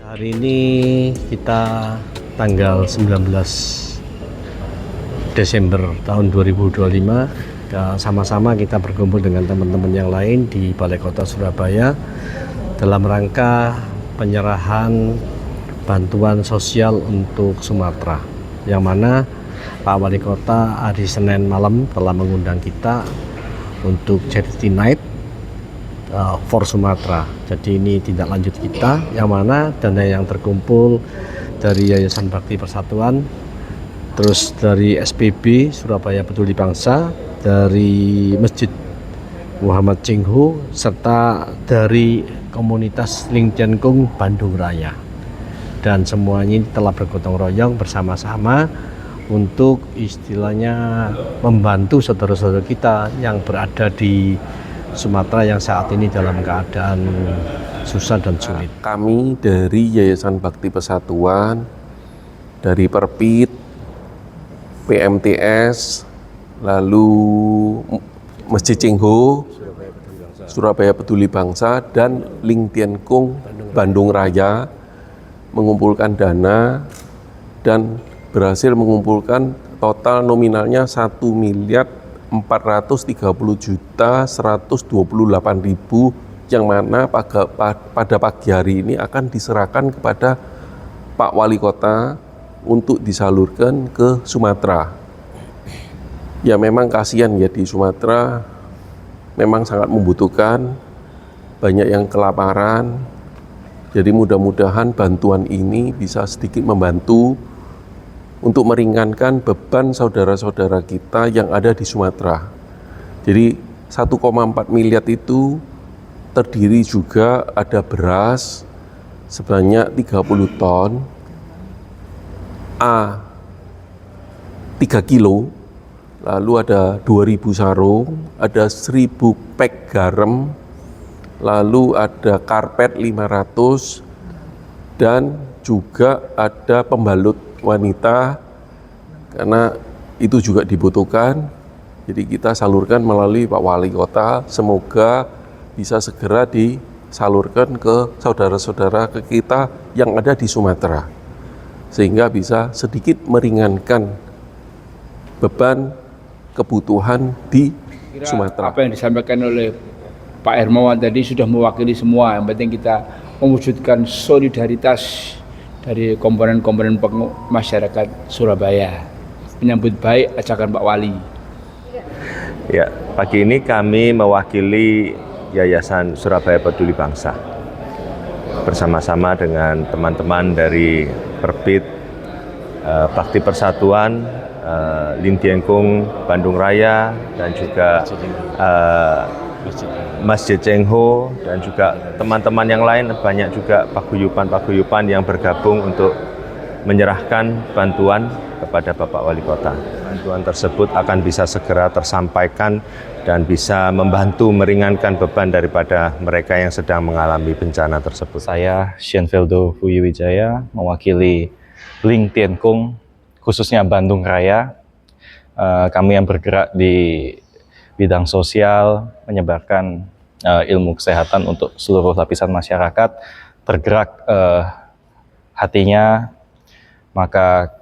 Hari ini kita tanggal 19 Desember tahun 2025, sama-sama kita berkumpul dengan teman-teman yang lain di Balai Kota Surabaya dalam rangka penyerahan bantuan sosial untuk Sumatera, yang mana Pak Wali Kota hari Senin malam telah mengundang kita untuk charity night for Sumatera. Jadi ini tindak lanjut kita, yang mana dana yang terkumpul dari Yayasan Bakti Persatuan, terus dari SPB Surabaya Peduli Bangsa, dari Masjid Muhammad Cengho, serta dari komunitas Ling Tien Kung Bandung Raya. Dan semuanya ini telah bergotong royong bersama-sama untuk istilahnya membantu saudara-saudara kita yang berada di Sumatera yang saat ini dalam keadaan susah dan sulit. Kami dari Yayasan Bakti Persatuan, dari Perpit, PMTS, lalu Masjid Cengho, Surabaya Peduli Bangsa, dan Ling Tien Kung Bandung Raya mengumpulkan dana dan berhasil mengumpulkan total nominalnya 1.430.128.000, yang mana pada pagi hari ini akan diserahkan kepada Pak Wali Kota untuk disalurkan ke Sumatera. Ya memang kasihan ya, di Sumatera memang sangat membutuhkan, banyak yang kelaparan. Jadi mudah-mudahan bantuan ini bisa sedikit membantu untuk meringankan beban saudara-saudara kita yang ada di Sumatera. Jadi 1,4 miliar itu terdiri juga ada beras sebanyak 30 ton, A 3 kilo, lalu ada 2.000 sarung, ada 1.000 pek garam, lalu ada karpet 500, dan juga ada pembalut wanita, karena itu juga dibutuhkan. Jadi kita salurkan melalui Pak Wali Kota, semoga bisa segera disalurkan ke saudara-saudara kita yang ada di Sumatera, sehingga bisa sedikit meringankan beban kebutuhan di Sumatera. Apa yang disampaikan oleh Pak Hermawan tadi sudah mewakili semua. Yang penting kita mewujudkan solidaritas dari komponen-komponen masyarakat Surabaya. Menyambut baik ajakan Pak Wali. Ya, pagi ini kami mewakili Yayasan Surabaya Peduli Bangsa bersama-sama dengan teman-teman dari Perpit, Bakti Persatuan, Ling Tien Kung Bandung Raya, dan juga Masjid Cengho, dan juga teman-teman yang lain. Banyak juga paguyuban-paguyuban yang bergabung untuk menyerahkan bantuan kepada Bapak Wali Kota. Bantuan tersebut akan bisa segera tersampaikan dan bisa membantu meringankan beban daripada mereka yang sedang mengalami bencana tersebut. Saya Shenveldo Fuyiwijaya mewakili Ling Tien Kung, khususnya Bandung Raya. Kami yang bergerak di bidang sosial, menyebarkan ilmu kesehatan untuk seluruh lapisan masyarakat, tergerak hatinya, maka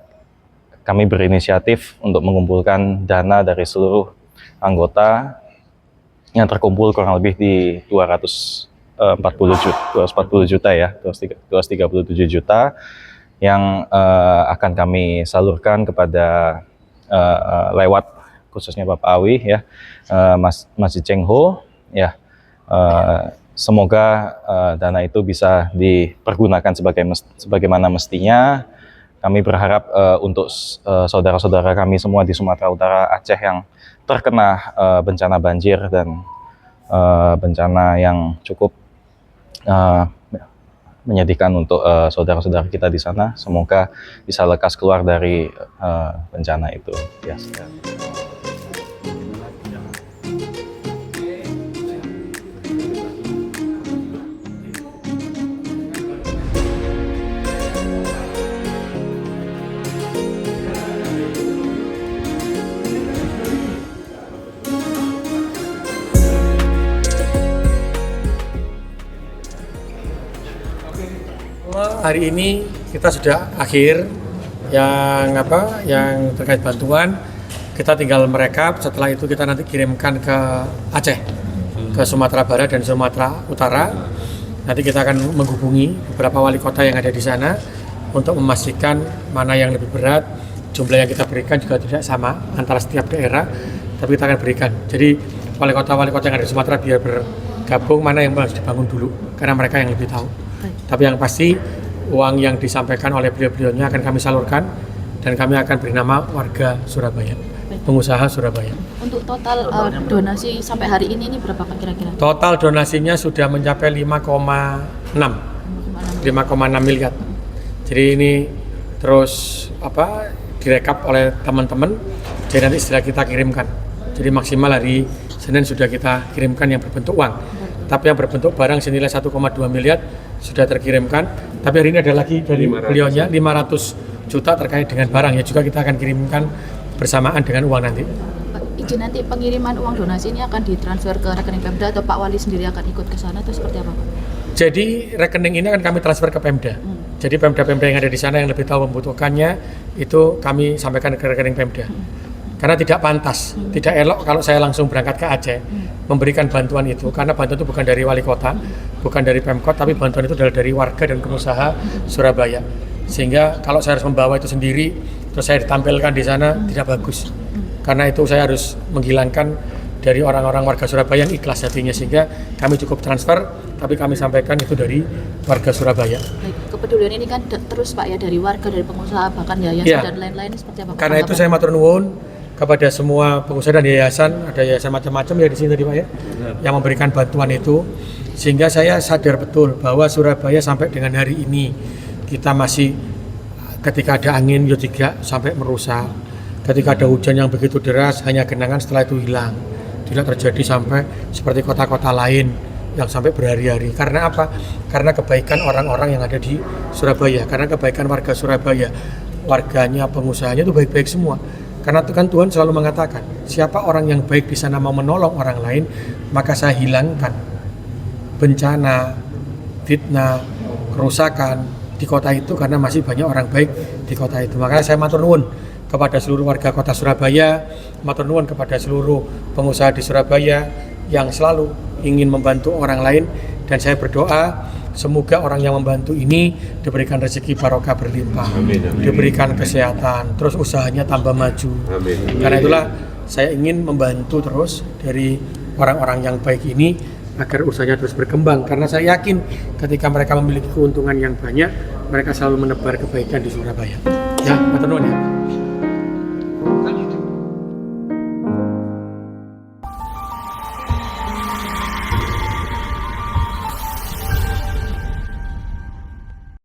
kami berinisiatif untuk mengumpulkan dana dari seluruh anggota yang terkumpul kurang lebih di 240 juta ya, 237 juta yang akan kami salurkan kepada lewat khususnya Bapak Awi ya, Masjid Cengho ya. Semoga dana itu bisa dipergunakan sebagaimana mestinya. Kami berharap untuk saudara-saudara kami semua di Sumatera Utara, Aceh yang terkena bencana banjir dan bencana yang cukup menyedihkan untuk saudara-saudara kita di sana, semoga bisa lekas keluar dari bencana itu. Ya. Hari ini kita sudah akhir yang terkait bantuan, kita tinggal merekap. Setelah itu kita nanti kirimkan ke Aceh, ke Sumatera Barat dan Sumatera Utara. Nanti kita akan menghubungi beberapa wali kota yang ada di sana untuk memastikan mana yang lebih berat. Jumlah yang kita berikan juga tidak sama antara setiap daerah, tapi kita akan berikan. Jadi wali kota yang ada di Sumatera biar bergabung mana yang harus dibangun dulu, karena mereka yang lebih tahu. Tapi yang pasti uang yang disampaikan oleh beliau-beliaunya akan kami salurkan dan kami akan beri nama warga Surabaya, pengusaha Surabaya. Untuk total donasi sampai hari ini berapa Pak kira-kira? Total donasinya sudah mencapai 5,6 miliar. Jadi ini terus direkap oleh teman-teman. Jadi nanti setelah kita kirimkan. Jadi maksimal hari Senin sudah kita kirimkan yang berbentuk uang. Tapi yang berbentuk barang senilai 1,2 miliar sudah terkirimkan. Tapi hari ini ada lagi dari beliaunya 500 juta terkait dengan barang, ya juga kita akan kirimkan bersamaan dengan uang nanti. Izin nanti pengiriman uang donasi ini akan ditransfer ke rekening Pemda atau Pak Wali sendiri akan ikut ke sana atau seperti apa Pak? Jadi rekening ini akan kami transfer ke Pemda. Jadi Pemda-Pemda yang ada di sana yang lebih tahu membutuhkannya itu kami sampaikan ke rekening Pemda. Karena tidak pantas, tidak elok kalau saya langsung berangkat ke Aceh memberikan bantuan itu, karena bantuan itu bukan dari wali kota, bukan dari Pemkot, tapi bantuan itu adalah dari warga dan pengusaha Surabaya. Sehingga kalau saya harus membawa itu sendiri, terus saya ditampilkan di sana tidak bagus. Karena itu saya harus menghilangkan dari orang-orang warga Surabaya yang ikhlas hatinya, sehingga kami cukup transfer, tapi kami sampaikan itu dari warga Surabaya. Baik, kepedulian ini kan terus Pak ya, dari warga, dari pengusaha, bahkan yayasan dan lain-lain seperti apa Pak? Karena itu saya matur nuwun kepada semua pengusaha dan yayasan, ada yayasan macam-macam ya di sini tadi Pak ya, yang memberikan bantuan itu, sehingga saya sadar betul bahwa Surabaya sampai dengan hari ini kita masih, ketika ada angin ya tidak sampai merusak, ketika ada hujan yang begitu deras hanya genangan setelah itu hilang, tidak terjadi sampai seperti kota-kota lain yang sampai berhari-hari. Karena apa? Karena kebaikan orang-orang yang ada di Surabaya, karena kebaikan warga Surabaya, warganya, pengusahanya itu baik-baik semua. Karena kan Tuhan selalu mengatakan, siapa orang yang baik di sana mau menolong orang lain, maka saya hilangkan bencana, fitnah, kerusakan di kota itu, karena masih banyak orang baik di kota itu. Makanya saya matur nuwun kepada seluruh warga kota Surabaya, matur nuwun kepada seluruh pengusaha di Surabaya yang selalu ingin membantu orang lain, dan saya berdoa semoga orang yang membantu ini diberikan rezeki barokah berlimpah, diberikan kesehatan, terus usahanya tambah maju. Karena itulah saya ingin membantu terus dari orang-orang yang baik ini agar usahanya terus berkembang. Karena saya yakin ketika mereka memiliki keuntungan yang banyak, mereka selalu menebar kebaikan di Surabaya. Ya, matur nuwun ya.